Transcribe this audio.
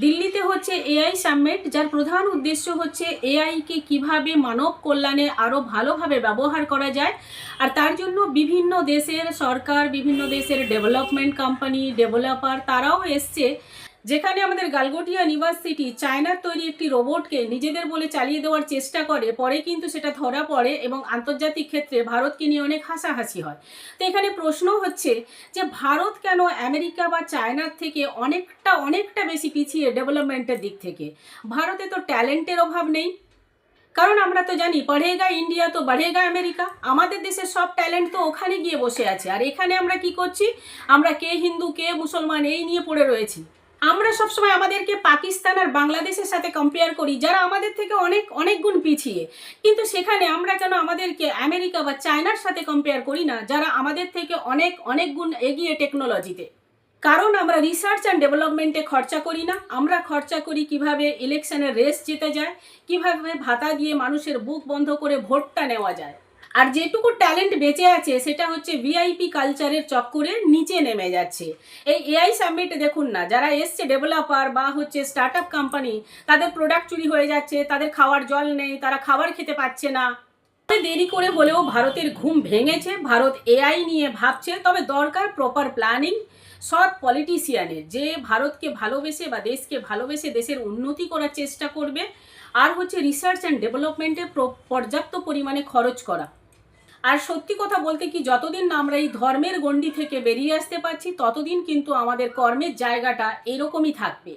দিল্লিতে হচ্ছে AI summit, যার প্রধান উদ্দেশ্য হচ্ছে এআইকে কিভাবে মানব কল্যাণে আরও ভালোভাবে ব্যবহার করা যায়। আর তার জন্য বিভিন্ন দেশের সরকার, বিভিন্ন দেশের ডেভেলপমেন্ট কোম্পানি, ডেভেলপার তারাও এসছে। যেখানে আমাদের গালগোটিয়া ইউনিভার্সিটি চায়নার তৈরি একটি রোবটকে নিজেদের বলে চালিয়ে দেওয়ার চেষ্টা করে, পরে কিন্তু সেটা ধরা পড়ে এবং আন্তর্জাতিক ক্ষেত্রে ভারতকে নিয়ে অনেক হাসাহাসি হয়। তো এখানে প্রশ্ন হচ্ছে যে ভারত কেন আমেরিকা বা চায়নার থেকে অনেকটা বেশি পিছিয়ে ডেভেলপমেন্টের দিক থেকে? ভারতে তো ট্যালেন্টের অভাব নেই, কারণ আমরা তো জানি পড়েগা ইন্ডিয়া তো বাড়েগা আমেরিকা। আমাদের দেশের সব ট্যালেন্ট তো ওখানে গিয়ে বসে আছে, আর এখানে আমরা কি করছি? আমরা কে হিন্দু কে মুসলমান এই নিয়ে পড়ে রয়েছি। আমরা সবসময় আমাদেরকে পাকিস্তান আর বাংলাদেশের সাথে কম্পেয়ার করি, যারা আমাদের থেকে অনেক গুণ পিছিয়ে। কিন্তু সেখানে আমরা কেন আমাদেরকে আমেরিকা বা চায়নার সাথে কম্পেয়ার করি না, যারা আমাদের থেকে অনেক গুণ এগিয়ে টেকনোলজিতে? কারণ আমরা রিসার্চ অ্যান্ড ডেভেলপমেন্টে খরচা করি না, আমরা খরচা করি কিভাবে ইলেকশনের রেস জিতে যায়, কিভাবে ভাতা দিয়ে মানুষের বুক বন্ধ করে ভোটটা নেওয়া যায়। আর যেটুকু ট্যালেন্ট বেঁচে আছে সেটা হচ্ছে ভিআইপি কালচারের চক্করে নিচে নেমে যাচ্ছে। এই এআই সামিটে দেখুন না, যারা এসছে ডেভেলপার বা হচ্ছে স্টার্ট আপ কোম্পানি, তাদের প্রোডাক্ট চুরি হয়ে যাচ্ছে, তাদের খাওয়ার জল নেই, তারা খাবার খেতে পাচ্ছে না। দেরি করে হলেও ভারতের ঘুম ভেঙেছে, ভারত এআই নিয়ে ভাবছে। তবে দরকার প্রপার প্ল্যানিং, সৎ পলিটিশিয়ানের, যে ভারতকে ভালোবেসে বা দেশকে ভালোবেসে দেশের উন্নতি করার চেষ্টা করবে। আর হচ্ছে রিসার্চ অ্যান্ড ডেভেলপমেন্টে পর্যাপ্ত পরিমাণে খরচ করা। আর সত্যি কথা বলতে কি, যতদিন না আমরা এই ধর্মের গণ্ডি থেকে বেরিয়ে আসতে পারছি, ততদিন কিন্তু আমাদের কর্মের জায়গাটা এরকমই থাকবে।